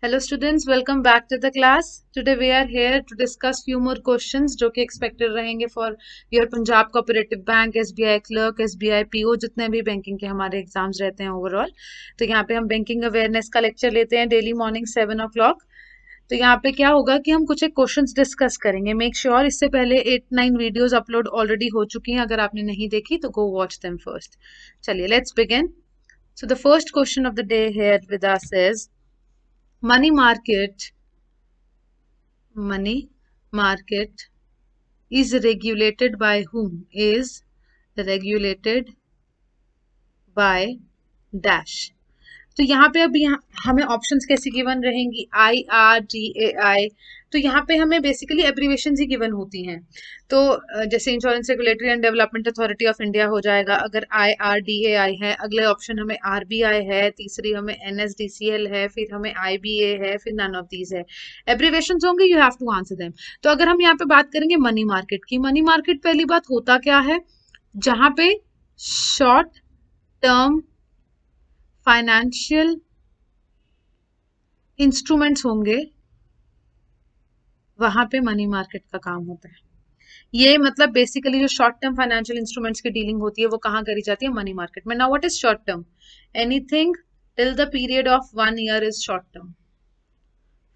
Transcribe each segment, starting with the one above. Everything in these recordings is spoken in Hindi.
Hello students, welcome back to the class. Today we are here to discuss few more questions जो कि expected रहेंगे for your Punjab Cooperative Bank, SBI Clerk, SBI PO, जितने भी बैंकिंग के हमारे एग्जाम्स रहते हैं ओवरऑल. तो यहाँ पे हम बैंकिंग अवेयरनेस का लेक्चर लेते हैं डेली मॉर्निंग 7 o'clock. तो यहाँ पे क्या होगा कि हम कुछ एक क्वेश्चंस डिस्कस करेंगे. मेक श्योर इससे पहले 8-9 वीडियोस अपलोड ऑलरेडी हो चुकी हैं. अगर आपने नहीं देखी तो गो वॉच देम फर्स्ट. चलिए let's begin. So the first question of the day here with us is money market is regulated by whom? Is regulated by dash. तो यहाँ पे अब यहाँ हमें ऑप्शंस कैसे गिवन रहेंगी? IRDAI. तो यहाँ पे हमें बेसिकली एब्रीवेशन ही गिवन होती हैं. तो जैसे insurance regulatory and development authority of India हो जाएगा अगर IRDAI है. अगले ऑप्शन हमें RBI है, तीसरी हमें NSDCL है, फिर हमें IBA है, फिर नन ऑफ दीज है. एब्रीवेशन होंगे, you have to answer them. तो अगर हम यहाँ पे बात करेंगे मनी मार्केट की, मनी मार्केट पहली बात होता क्या है? जहां पे शॉर्ट टर्म फाइनेंशियल इंस्ट्रूमेंट्स होंगे वहां पे मनी मार्केट का काम होता है. ये मतलब बेसिकली जो शॉर्ट टर्म फाइनेंशियल इंस्ट्रूमेंट्स की डीलिंग होती है वो कहाँ करी जाती है? मनी मार्केट में. Now what is short term? Anything till the period of 1 year is short term.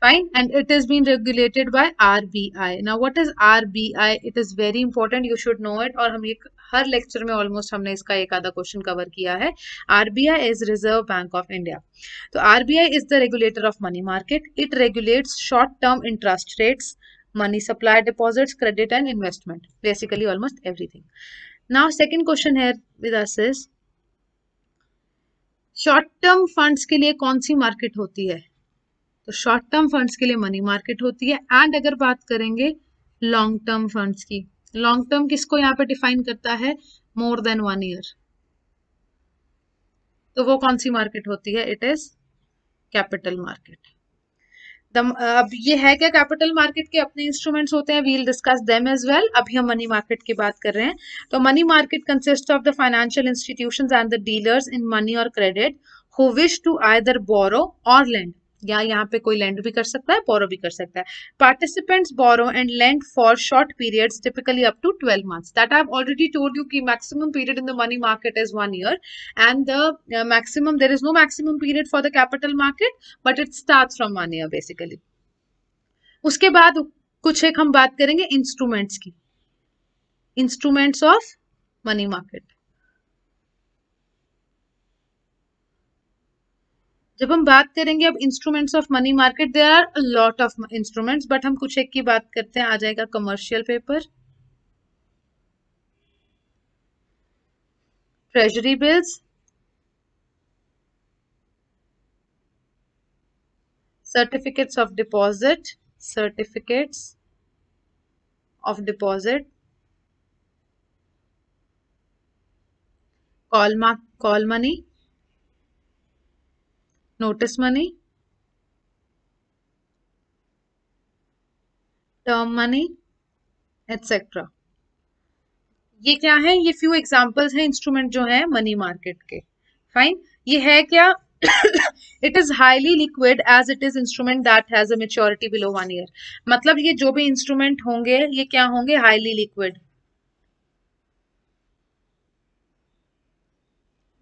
Fine, and it is being regulated by RBI. Now what is RBI? It is very important, you should know it. और हम ये हर लेक्चर में ऑलमोस्ट हमने इसका एक आधा क्वेश्चन कवर किया है. RBI is Reserve Bank of India. तो RBI is the regulator of money market. It regulates short-term interest rates, money supply, deposits, credit and investment. Basically almost everything. Now second question here with us is short term funds के लिए कौन सी मार्केट होती है? तो शॉर्ट टर्म फंड्स के लिए मनी मार्केट होती है. एंड अगर बात करेंगे लॉन्ग टर्म फंड्स की, लॉन्ग टर्म किसको यहाँ पे डिफाइन करता है? More than 1 year. तो वो कौन सी मार्केट होती है? It is capital market. अब ये है क्या? कैपिटल मार्केट के अपने इंस्ट्रूमेंट्स होते हैं. We'll discuss them as well. अभी हम मनी मार्केट की बात कर रहे हैं. तो money market consist of the financial institutions and the dealers in money or credit who wish to either borrow or lend. या यहाँ पे कोई लेंड भी कर सकता है, बोरो भी कर सकता है. Participants borrow and lend for short periods typically up to 12 months. That I have already told you कि maximum period in the money market is 1 year and the maximum, there is no maximum period for the capital market but it starts from 1 year basically. उसके बाद कुछ एक हम बात करेंगे इंस्ट्रूमेंट्स की. Instruments of money market. जब हम बात करेंगे अब instruments of money market, there are a lot of instruments but हम कुछ एक की बात करते हैं. आ जाएगा commercial paper, treasury bills, certificates of deposit, call money, notice money, term money etcetera. ये क्या है? ये फ्यू एग्जांपल्स हैं इंस्ट्रूमेंट जो है मनी मार्केट के. फाइन. ये है क्या? It is highly liquid as it is instrument that has a maturity below 1 year. मतलब ये जो भी इंस्ट्रूमेंट होंगे ये क्या होंगे? Highly liquid.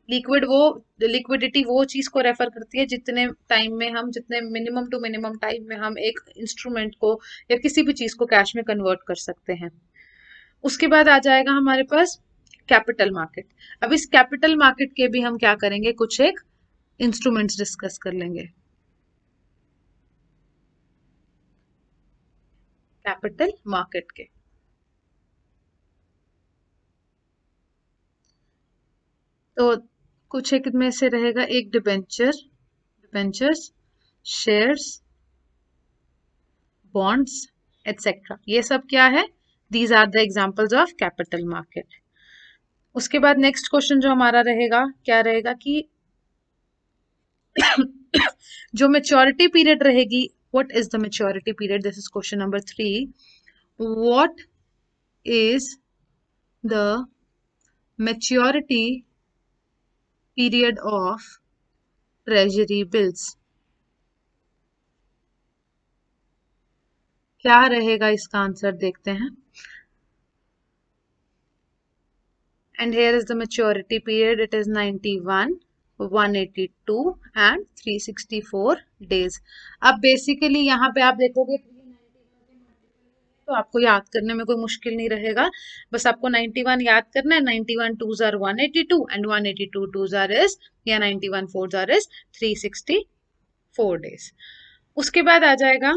लिक्विड वो लिक्विडिटी वो चीज को रेफर करती है जितने टाइम में हम, जितने मिनिमम टू मिनिमम टाइम में हम एक इंस्ट्रूमेंट को या किसी भी चीज को कैश में कन्वर्ट कर सकते हैं. उसके बाद आ जाएगा हमारे पास कैपिटल मार्केट. अब इस कैपिटल मार्केट के भी हम क्या करेंगे? कुछ एक इंस्ट्रूमेंट्स डिस्कस कर लेंगे कैपिटल मार्केट के. तो कुछ एक में से रहेगा एक डिबेंचर्स, शेयर्स, बॉन्ड्स एटसेट्रा. ये सब क्या है? These are the examples of capital market. उसके बाद नेक्स्ट क्वेश्चन जो हमारा रहेगा क्या रहेगा कि जो मेच्योरिटी पीरियड रहेगी, what is the maturity period? This is question number 3. What is the maturity period of treasury bills? क्या रहेगा इसका आंसर देखते हैं। And here is the maturity period. It is 91, 182 and 364 days. अब बेसिकली यहाँ पे आप देखोगे तो आपको याद करने में कोई मुश्किल नहीं रहेगा, बस आपको 91 याद करना है। 91 2s are 182 and 182 2s are is या 91 4s are is 364 days। उसके बाद आ जाएगा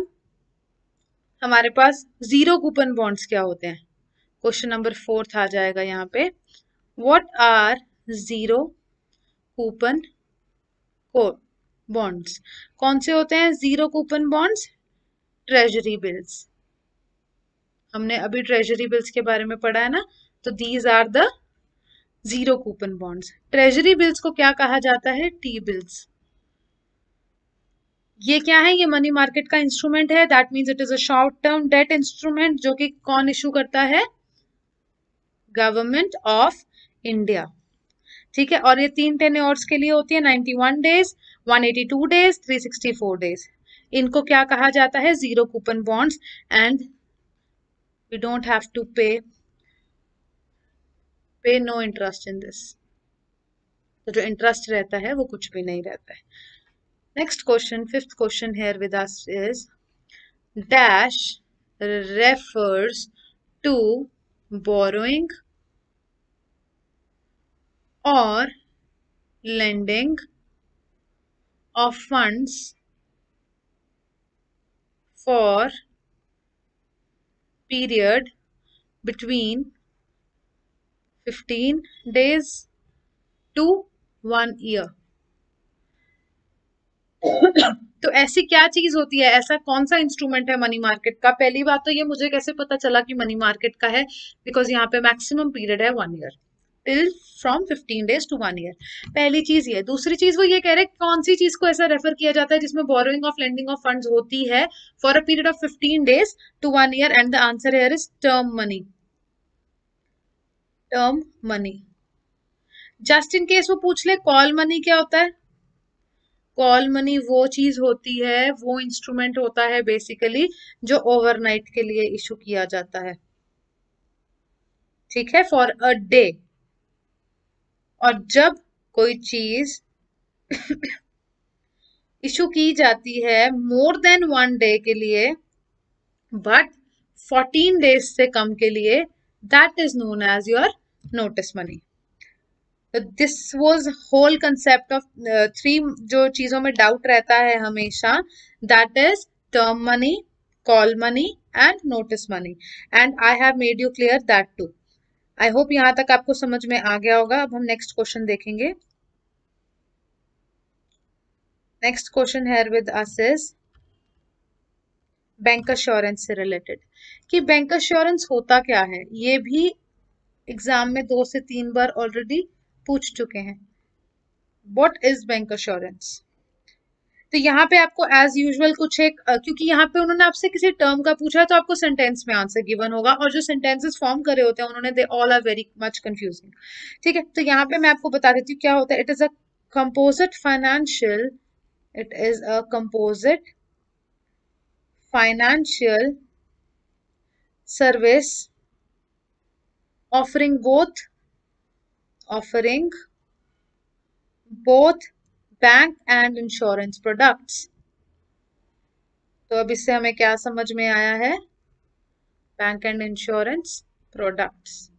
हमारे पास जीरो कूपन बॉन्ड्स क्या होते हैं। क्वेश्चन नंबर 4 आ जाएगा यहाँ पे, what are zero coupon bonds. कौन से होते हैं zero coupon bonds? Treasury bills. हमने अभी ट्रेजरी बिल्स के बारे में पढ़ा है ना, तो these are the zero coupon bonds. Treasury bills को क्या कहा जाता है? T bills. ये क्या है? ये मनी मार्केट का इंस्ट्रूमेंट है। That means it is a short term debt instrument, जो कि कौन इशू करता है? Government of India. ठीक है, और ये 3 टेन्योर्स के लिए होती है, 91 डेज, 182 डेज, 364 डेज। इनको क्या कहा जाता है? Zero coupon bonds. And we don't have to pay no interest in this. तो जो इंटरेस्ट रहता है वो कुछ भी नहीं रहता है। Next question, 5th question here with us is dash refers to borrowing or lending of funds for period between 15 days to 1 year। तो ऐसी क्या चीज होती है, ऐसा कौन सा इंस्ट्रूमेंट है मनी मार्केट का? पहली बात तो ये मुझे कैसे पता चला कि मनी मार्केट का है? बिकॉज यहाँ पे मैक्सिमम पीरियड है 1 year, till from 15 days to 1 year. पहली चीज ये। दूसरी चीज वो ये कह रहे हैं कौन सी चीज को ऐसा रेफर किया जाता है जिसमें borrowing of lending of funds होती है for a period of 15 days to 1 year. And the answer here is term money. Term money. Just in case वो पूछ ले कॉल मनी क्या होता है? कॉल मनी वो चीज होती है, वो इंस्ट्रूमेंट होता है बेसिकली जो ओवरनाइट के लिए इशू किया जाता है। ठीक है, फॉर अ डे। और जब कोई चीज इशू की जाती है मोर देन 1 डे के लिए बट 14 डेज से कम के लिए, that is known as your notice money. This was whole concept of 3 जो चीजों में डाउट रहता है हमेशा, that is term money, call money and notice money. And I have made you clear that too. I hope यहां तक आपको समझ में आ गया होगा। अब हम नेक्स्ट क्वेश्चन देखेंगे। नेक्स्ट क्वेश्चन है with us is bank assurance से रिलेटेड, कि बैंक अश्योरेंस होता क्या है। ये भी एग्जाम में 2 से 3 बार ऑलरेडी पूछ चुके हैं। What is bank assurance? तो यहाँ पे आपको एज यूजुअल कुछ एक क्योंकि यहाँ पे उन्होंने आपसे किसी टर्म का पूछा है तो आपको सेंटेंस में आंसर गिवन होगा, और जो सेंटेंसेस फॉर्म करे होते हैं उन्होंने, they all are very much confusing. ठीक है, तो यहाँ पे मैं आपको बता देती हूँ क्या होता है। It is a composite financial, it is a composite financial service offering both bank and insurance products. तो अब इससे हमें क्या समझ में आया है? Bank and insurance products.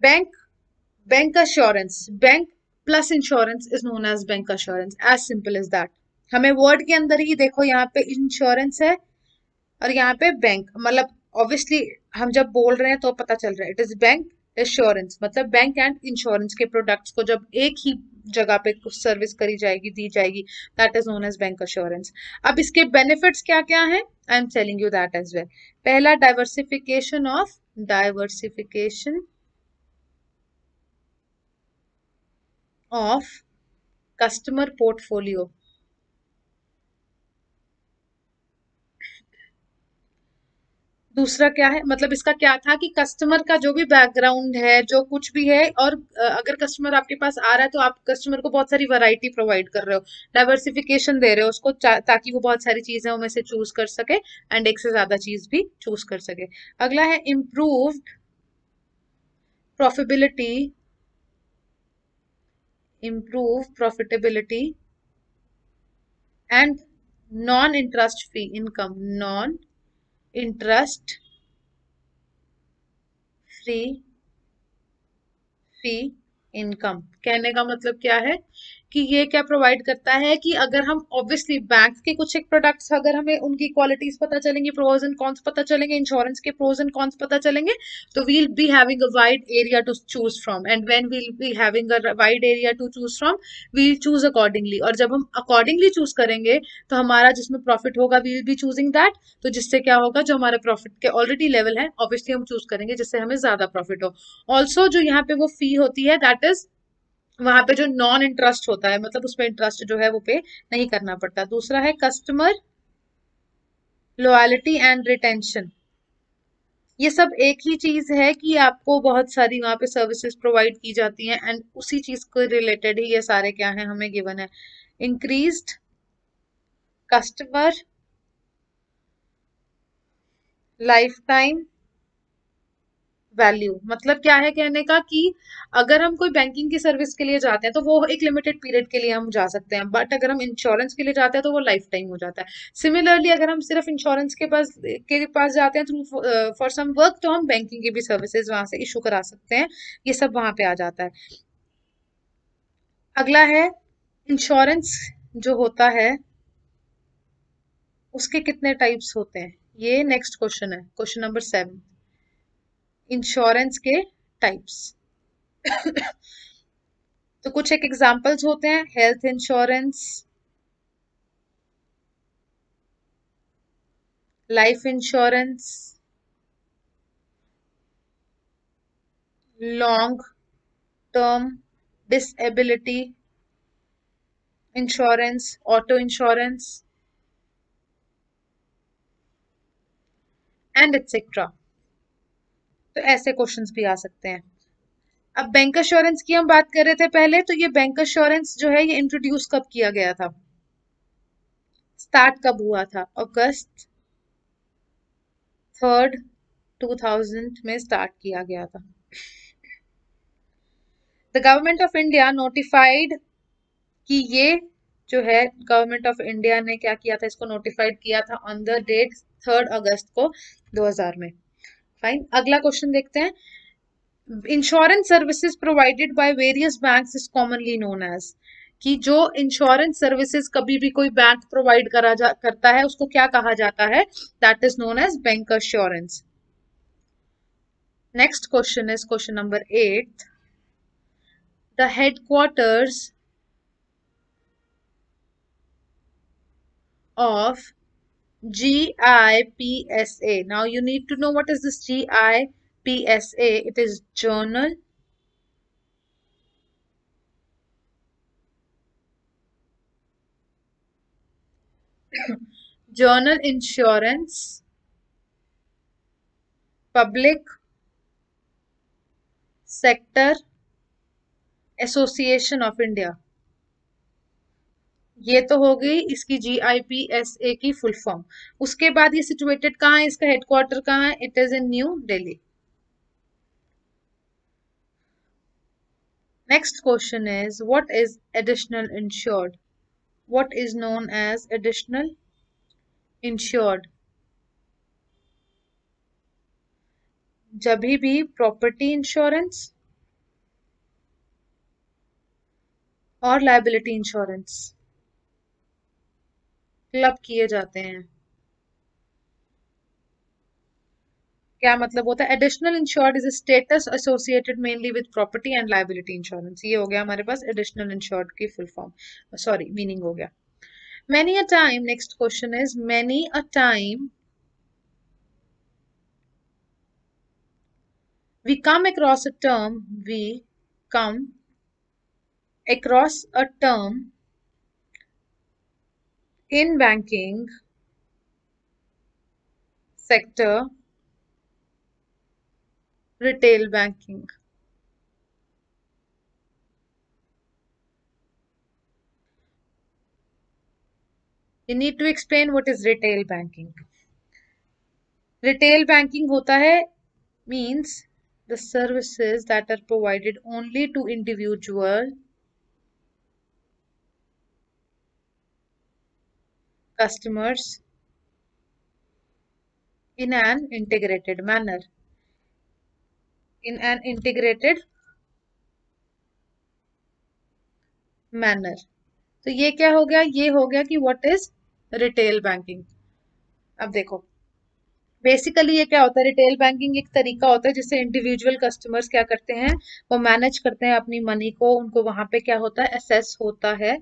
Bank assurance, bank plus insurance is known as bank assurance, as simple as that. हमें वर्ड के अंदर ही देखो, यहाँ पे इंश्योरेंस है और यहाँ पे बैंक, मतलब ऑब्वियसली हम जब बोल रहे हैं तो पता चल रहा है इट इज बैंक एश्योरेंस, मतलब बैंक एंड इंश्योरेंस के प्रोडक्ट्स को जब एक ही जगह पे कुछ सर्विस करी जाएगी, दी जाएगी, that is known as bank assurance. अब इसके बेनिफिट्स क्या क्या हैं? I am telling you that as well. पहला, डाइवर्सिफिकेशन ऑफ कस्टमर पोर्टफोलियो। दूसरा क्या है, मतलब इसका क्या था कि कस्टमर का जो भी बैकग्राउंड है, जो कुछ भी है, और अगर कस्टमर आपके पास आ रहा है तो आप कस्टमर को बहुत सारी वैरायटी प्रोवाइड कर रहे हो, डाइवर्सिफिकेशन दे रहे हो उसको, ताकि वो बहुत सारी चीजें उनमें से चूज कर सके एंड एक से ज्यादा चीज भी चूज कर सके। अगला है improved profitability, improve profitability and non interest free income, non interest free fee income. कहने का मतलब क्या है कि ये क्या प्रोवाइड करता है कि अगर हम ऑब्वियसली बैंक के कुछ एक प्रोडक्ट्स, अगर हमें उनकी क्वालिटीज पता चलेंगी, प्रोज एंड कॉन्स पता चलेंगे, इंश्योरेंस के प्रोज एंड कॉन्स पता चलेंगे, तो we'll be having a wide area to choose from, and when we'll be having a wide area to choose from, we'll choose accordingly, और जब हम अकॉर्डिंगली चूज करेंगे तो हमारा जिसमें प्रॉफिट होगा वील बी चूजिंग दैट, तो जिससे क्या होगा, जो हमारे प्रॉफिट के ऑलरेडी लेवल है ऑब्वियसली हम चूज करेंगे जिससे हमें ज्यादा प्रॉफिट हो। ऑल्सो जो यहाँ पे वो फी होती है, दैट इज वहां पे जो नॉन इंटरेस्ट होता है, मतलब उसमें इंटरेस्ट जो है वो पे नहीं करना पड़ता। दूसरा है कस्टमर लॉयल्टी एंड रिटेंशन। ये सब एक ही चीज है कि आपको बहुत सारी वहां पे सर्विसेज प्रोवाइड की जाती हैं, एंड उसी चीज को रिलेटेड ही ये सारे क्या है हमें गिवन है। Increased customer life time value, मतलब क्या है कहने का कि अगर हम कोई बैंकिंग की सर्विस के लिए जाते हैं तो वो एक लिमिटेड पीरियड के लिए हम जा सकते हैं, बट अगर हम इंश्योरेंस के लिए जाते हैं तो वो लाइफ टाइम हो जाता है। सिमिलरली अगर हम सिर्फ इंश्योरेंस के पास जाते हैं थ्रू फॉर सम वर्क, तो हम बैंकिंग की भी सर्विसेज वहां से इशू करा सकते हैं, ये सब वहां पे आ जाता है। अगला है इंश्योरेंस जो होता है उसके कितने टाइप्स होते हैं, ये नेक्स्ट क्वेश्चन है, क्वेश्चन नंबर 7, इंश्योरेंस के टाइप्स। तो कुछ एक एग्जांपल्स होते हैं, health insurance, Life insurance, long term disability insurance, auto insurance and etcetera. तो ऐसे क्वेश्चंस भी आ सकते हैं। अब बैंक अश्योरेंस की हम बात कर रहे थे पहले, तो ये बैंक अश्योरेंस जो है ये इंट्रोड्यूस कब किया गया था, स्टार्ट कब हुआ था, अगस्त 3, 2000 में स्टार्ट किया गया था। The government of India notified, कि ये जो है गवर्नमेंट ऑफ इंडिया ने क्या किया था, इसको नोटिफाइड किया था ऑन द डेट 3 अगस्त को 2000 में। फाइन, अगला क्वेश्चन देखते हैं। Insurance services provided by various banks is commonly known as, कि जो इंश्योरेंस सर्विसेज कभी भी कोई बैंक प्रोवाइड करता है उसको क्या कहा जाता है, that is known as bank assurance. Next question is question number 8, the headquarters of GIPSA. Now you need to know what is this GIPSA. It is Journal Insurance Public Sector Association of India। ये तो हो गई इसकी GIPSA की फुल फॉर्म। उसके बाद ये सिचुएटेड कहाँ है, इसका हेडक्वार्टर कहाँ है, it is in new Delhi. Next question is, what is additional insured? What is known as additional insured? जब भी प्रॉपर्टी इंश्योरेंस और लायबिलिटी इंश्योरेंस क्लब किए जाते हैं। क्या मतलब होता है, additional insured is status associated mainly with property and liability insurance. ये हो गया हमारे पास एडिशनल इंश्योर्ड की फुल फॉर्म, सॉरी मीनिंग हो गया। Many a time, next question is many a time we come across a term we come across a term in banking sector retail banking. You need to explain what is retail banking. Retail banking होता है means the services that are provided only to individual customers in an integrated manner. In an integrated manner. तो ये क्या हो गया? ये हो गया कि what is retail banking. अब देखो बेसिकली ये क्या होता है, रिटेल बैंकिंग एक तरीका होता है जिससे इंडिविजुअल कस्टमर्स क्या करते हैं, वो मैनेज करते हैं अपनी मनी को, उनको वहां पे क्या होता है, असेस होता है।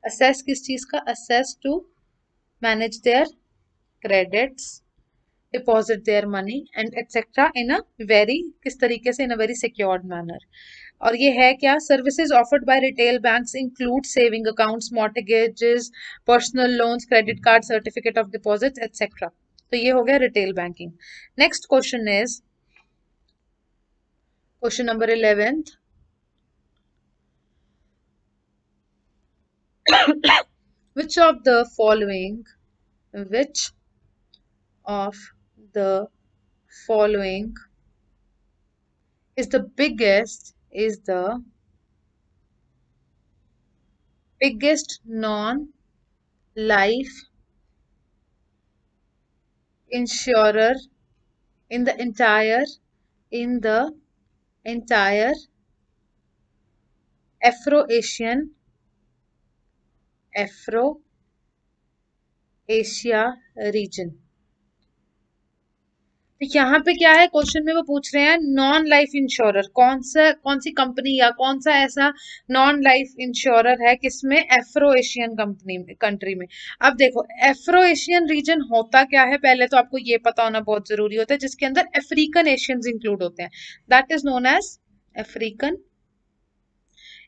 असेस किस चीज का? Assess to manage there credits, deposit their money and etcetera in a very, किस तरीके से, इन अ वेरी सिक्योर्ड मैनर। और ये है क्या? Services offered by retail banks include saving accounts, मॉर्टगेजेस, personal loans, credit card, certificate of deposit etcetera. तो ये हो गया retail banking. Next question is question number 11th। which of the following which of the following is the biggest non life insurer in the entire Afro Asia region। तो यहाँ पे क्या है, क्वेश्चन में वो पूछ रहे हैं नॉन लाइफ इंश्योरर कौन सी कंपनी या कौन सा ऐसा नॉन लाइफ इंश्योरर है किसमें, एफ्रो एशियन कंट्री में। अब देखो एफ्रो एशियन रीजन होता क्या है, पहले तो आपको ये पता होना बहुत जरूरी होता है, जिसके अंदर अफ्रीकन एशियंस इंक्लूड होते हैं, that is known as African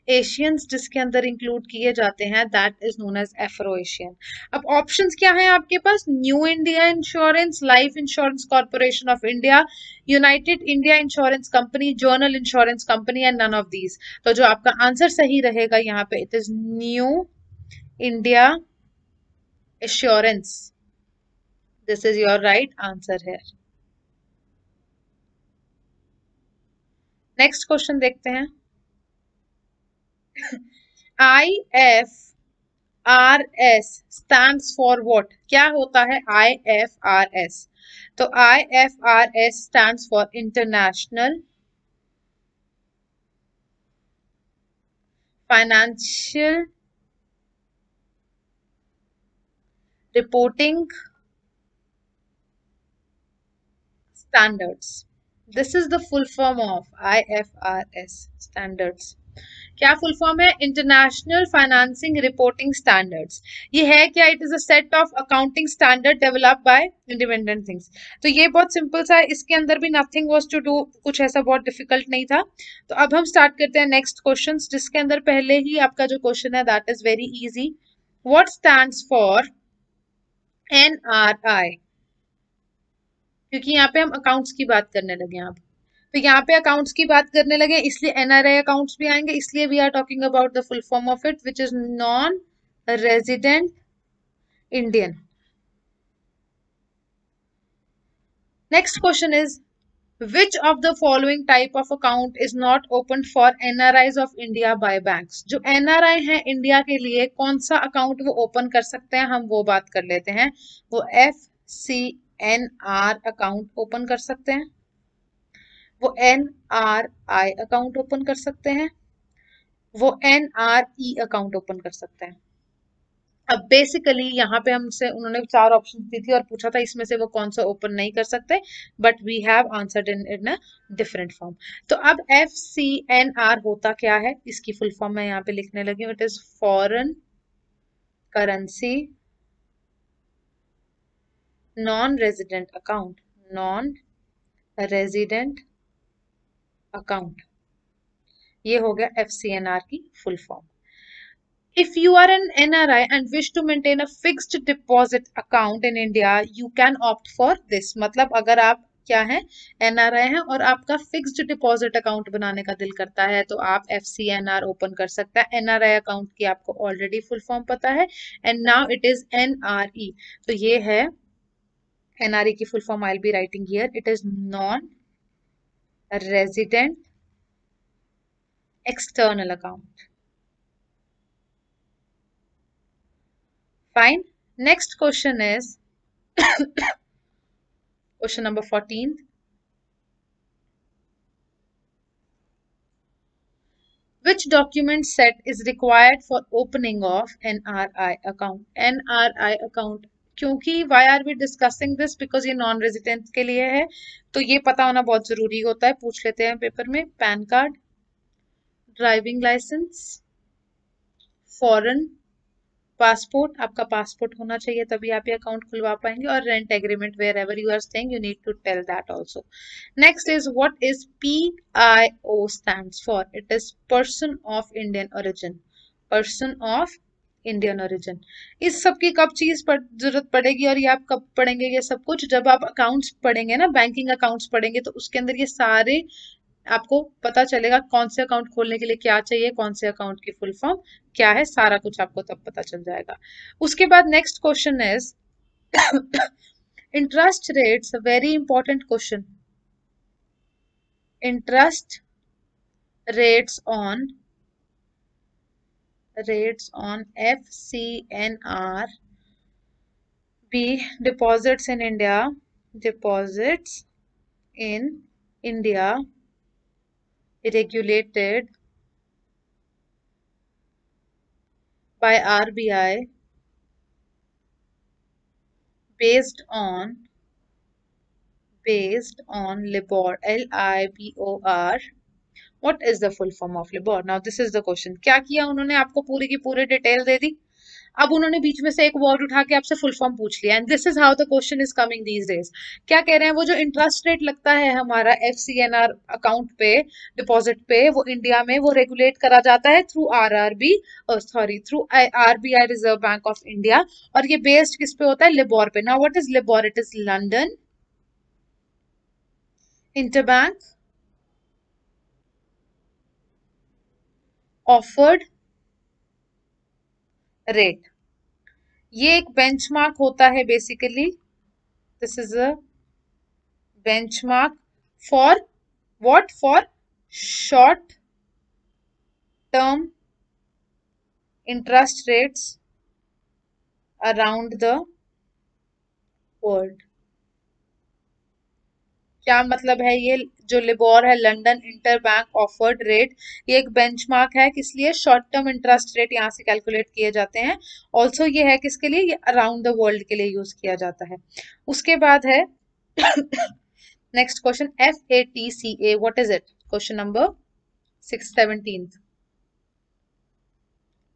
Asians, जिसके अंदर इंक्लूड किए जाते हैं that is known as Afro Asian. अब ऑप्शंस क्या हैं आपके पास? New India Insurance, Life Insurance Corporation of India, United India Insurance Company, General Insurance Company and none of these. तो जो आपका आंसर सही रहेगा यहाँ पे, it is New India Assurance. This is your right answer है। नेक्स्ट क्वेश्चन देखते हैं। IFRS stands for what? क्या होता है IFRS? तो IFRS stands for International Financial Reporting Standards. This is the full form of IFRS standards. क्या फुल फॉर्म है? International financing reporting standards. ये है क्या? It is a set of accounting standard developed by independent things. तो ये बहुत सिंपल सा है, इसके अंदर भी नथिंग वाज टू डू, कुछ ऐसा बहुत डिफिकल्ट नहीं था। तो अब हम स्टार्ट करते हैं नेक्स्ट क्वेश्चन, जिसके अंदर पहले ही आपका जो क्वेश्चन है that is very easy. What stands for NRI? क्योंकि यहाँ पे हम अकाउंट्स की बात करने लगे अब, तो यहाँ पे अकाउंट्स की बात करने लगे इसलिए NRI अकाउंट्स भी आएंगे, इसलिए we are talking about the full form of it which is non resident Indian. Next question is which of the following type of account is not opened for NRIs of India by banks? जो NRI है इंडिया के लिए कौन सा अकाउंट वो ओपन कर सकते हैं, हम वो बात कर लेते हैं। वो FCNR अकाउंट ओपन कर सकते हैं, वो NRI अकाउंट ओपन कर सकते हैं, वो NRE अकाउंट ओपन कर सकते हैं। अब बेसिकली यहाँ पे हमसे उन्होंने 4 ऑप्शन दी थी और पूछा था इसमें से वो कौन सा ओपन नहीं कर सकते, but we have answered in a different form. तो अब FCNR होता क्या है, इसकी फुल फॉर्म मैं यहाँ पे लिखने लगी हूँ, it is foreign currency non resident account, non resident account. ये हो गया FCNR की full form. If you are an NRI and wish to maintain a fixed deposit account in India, you can opt for this। मतलब अगर आप क्या है, एनआरआई है, और आपका फिक्स्ड डिपॉजिट अकाउंट बनाने का दिल करता है तो आप FCNR ओपन कर सकता है। एनआरआई अकाउंट की आपको ऑलरेडी फुल फॉर्म पता है, and now it is NRE। तो ये है NRE की full form, I will be writing here, it is non resident external account. Fine. Next question is question number 14। Which document set is required for opening of NRI account? NRI account, क्योंकि why are we discussing this? Because ये नॉन रेजिडेंट के लिए है, तो ये पता होना बहुत जरूरी होता है। पूछ लेते हैं पेपर में। Pan card, driving licence, foreign passport, आपका पासपोर्ट होना चाहिए तभी आप ये अकाउंट खुलवा पाएंगे, और rent agreement wherever you are staying you need to tell that also. Next is what is PIO stands for? It is person of Indian origin. Person of Indian origin. इस सब की कब चीज जरूरत पड़ेगी और ये आप कब पढ़ेंगे? ये सब कुछ जब आप अकाउंट्स पढ़ेंगे ना, बैंकिंग अकाउंट्स पढ़ेंगे, तो उसके अंदर ये सारे आपको पता चलेगा कौन से अकाउंट खोलने के लिए क्या चाहिए, कौन से अकाउंट की फुल फॉर्म क्या है, सारा कुछ आपको तब पता चल जाएगा। उसके बाद next question is interest rates, very important question. Interest rates on FCNR B deposits in India regulated by RBI based on LIBOR, LIBOR. What is the full form of LIBOR? Now this is the question. क्या किया उन्होंने? आपको पूरी की पूरी डिटेल दे दी, अब उन्होंने बीच में से एक वर्ड उठा के आपसे फुल फॉर्म पूछ लिया, and this is how the question is coming these days. क्या कह रहे हैं? वो जो इंटरेस्ट रेट लगता है हमारा FCNR अकाउंट पे, डिपॉजिट पे, वो इंडिया में वो रेगुलेट करा जाता है through through RBI, reserve bank of India, और ये बेस्ड किस पे होता है? लिबोर पे। Now what is LIBOR? It is London interbank offered rate. ये एक बेंचमार्क होता है basically. This is a benchmark for what? For short term interest rates around the world। क्या मतलब है? ये जो लिबोर है, London inter bank offered rate, ये एक बेंचमार्क है। किस लिए? शॉर्ट टर्म इंटरेस्ट रेट यहाँ से कैलकुलेट किए जाते हैं। ऑल्सो ये है किसके लिए? ये अराउंड द वर्ल्ड के लिए यूज किया जाता है। उसके बाद है next question, FATCA, what is it? Question number 17।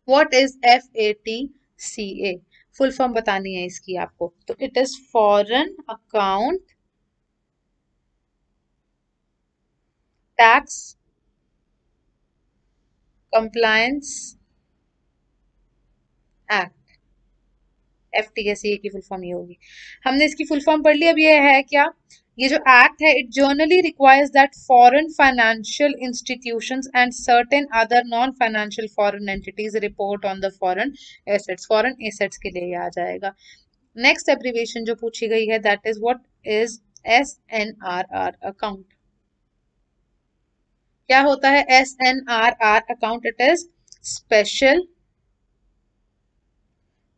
What is FATCA? Full form बतानी है इसकी आपको। तो it is foreign account tax compliance act. FTSA की फुल फॉर्म ये होगी। हमने इसकी फुल फॉर्म पढ़ ली। अब ये है क्या? ये जो एक्ट है, it generally requires that foreign financial institutions and certain other non financial foreign entities report on the foreign assets. Foreign assets के लिए आ जाएगा। नेक्स्ट एब्रिविएशन जो पूछी गई है, that is what is SNRR account. क्या होता है SNRR account? It is special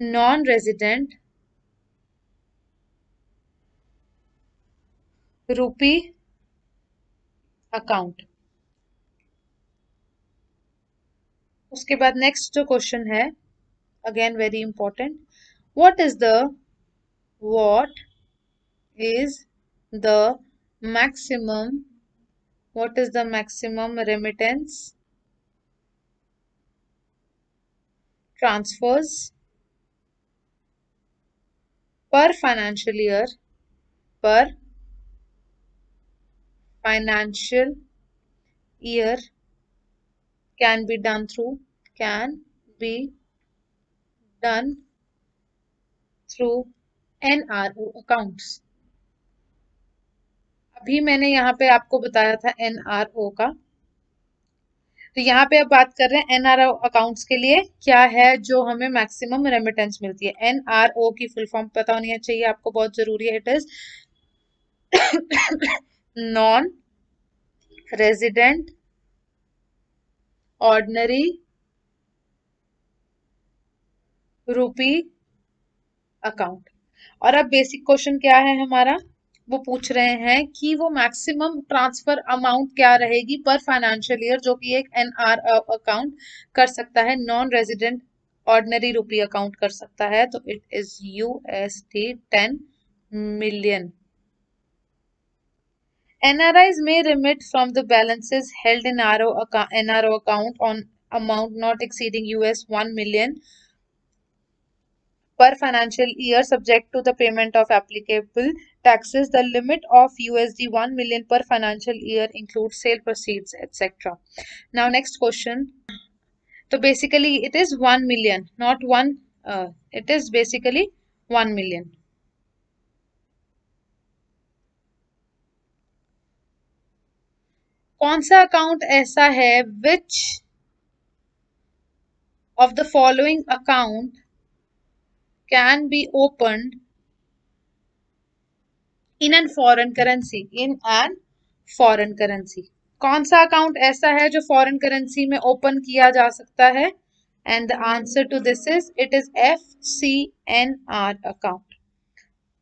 non resident रूपी अकाउंट। उसके बाद नेक्स्ट जो क्वेश्चन है, again very important, what is the maximum remittance transfers per financial year can be done through NRO accounts? अभी मैंने यहाँ पे आपको बताया था एनआरओ का, तो यहाँ पे अब बात कर रहे हैं एनआरओ अकाउंट्स के लिए क्या है जो हमें मैक्सिमम रेमिटेंस मिलती है। एनआरओ की फुल फॉर्म पता होनी चाहिए आपको, बहुत जरूरी है। It is non resident ordinary रूपी अकाउंट। और अब बेसिक क्वेश्चन क्या है हमारा, वो पूछ रहे हैं कि वो मैक्सिमम ट्रांसफर अमाउंट क्या रहेगी पर फाइनेंशियल ईयर जो कि एक एनआर अकाउंट कर सकता है, नॉन रेजिडेंट ऑर्डिनरी रूपी अकाउंट कर सकता है। तो it is USD 10 million। NRIs may remit from the balances held in NRO account on amount not exceeding $1 million per financial year subject to the payment of applicable taxes. The limit of $1 million per financial year includes sale proceeds, etc. Now next question. So basically it is 1 million, not one, it is basically 1 million. कौन सा अकाउंट ऐसा है which of the following account can be opened in an foreign currency? In an foreign currency. कौन सा अकाउंट ऐसा है जो फॉरेन करेंसी में ओपन किया जा सकता है? And the answer to this is it is FCNR account.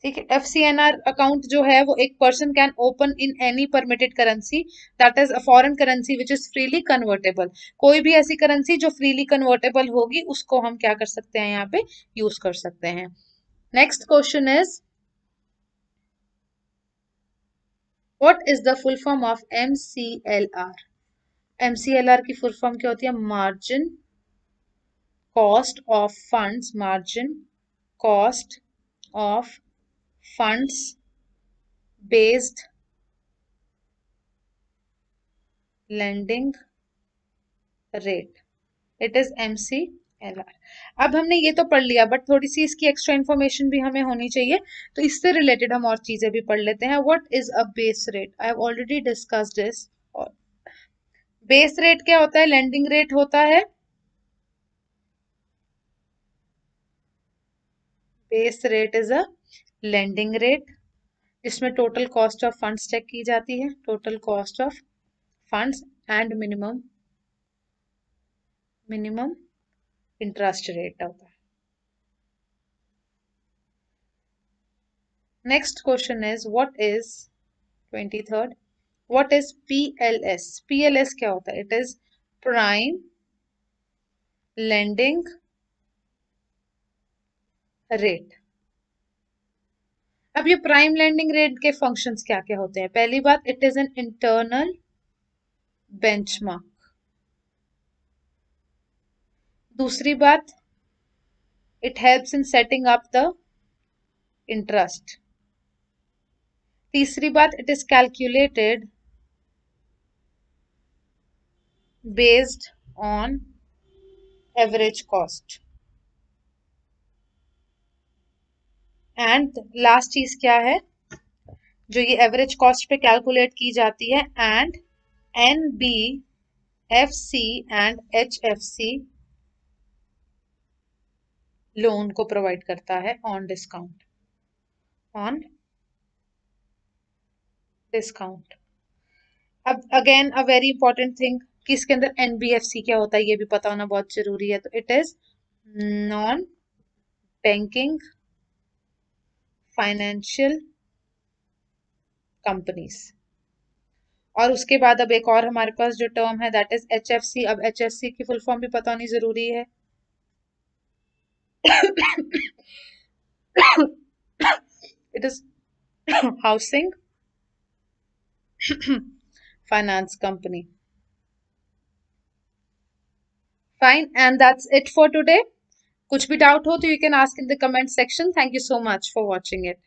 ठीक है, FCNR अकाउंट जो है वो एक person can open in any permitted currency that is a foreign currency which is freely convertible. कोई भी ऐसी करेंसी जो फ्रीली कन्वर्टेबल होगी उसको हम क्या कर सकते हैं, यहाँ पे यूज कर सकते हैं। Next question is what is the full form of MCLR? MCLR की फुल फॉर्म क्या होती है? Margin cost of funds, margin cost of funds based lending rate. It is MCLR। अब हमने ये तो पढ़ लिया बट थोड़ी सी इसकी एक्स्ट्रा इन्फॉर्मेशन भी हमें होनी चाहिए, तो इससे रिलेटेड हम और चीजें भी पढ़ लेते हैं। What is a base rate? I have already discussed this. Base rate क्या होता है? लेंडिंग रेट होता है। Base rate is a lending rate जिसमें total cost of funds check की जाती है, total cost of funds and minimum interest rate होता है। Next question is what is 23rd what is PLS? PLS क्या होता है? It is prime lending rate. अब ये प्राइम लेंडिंग रेट के फंक्शंस क्या क्या होते हैं? पहली बात, it is an internal benchmark. दूसरी बात, it helps in setting up the interest. तीसरी बात, it is calculated based on average cost. And last चीज क्या है जो ये एवरेज कॉस्ट पे कैलकुलेट की जाती है? And NBFC and HFC loan को प्रोवाइड करता है ऑन डिस्काउंट, ऑन डिस्काउंट। अब again a very important thing कि इसके अंदर NBFC क्या होता है ये भी पता होना बहुत जरूरी है। तो it is non banking financial companies. और उसके बाद अब एक और हमारे पास जो टर्म है दैट इज HFC। अब HFC की फुल फॉर्म भी पता होनी जरूरी है। It is housing finance company. Fine, and that's it for today. कुछ भी डाउट हो तो you can ask in the comment section. Thank you so much for watching it.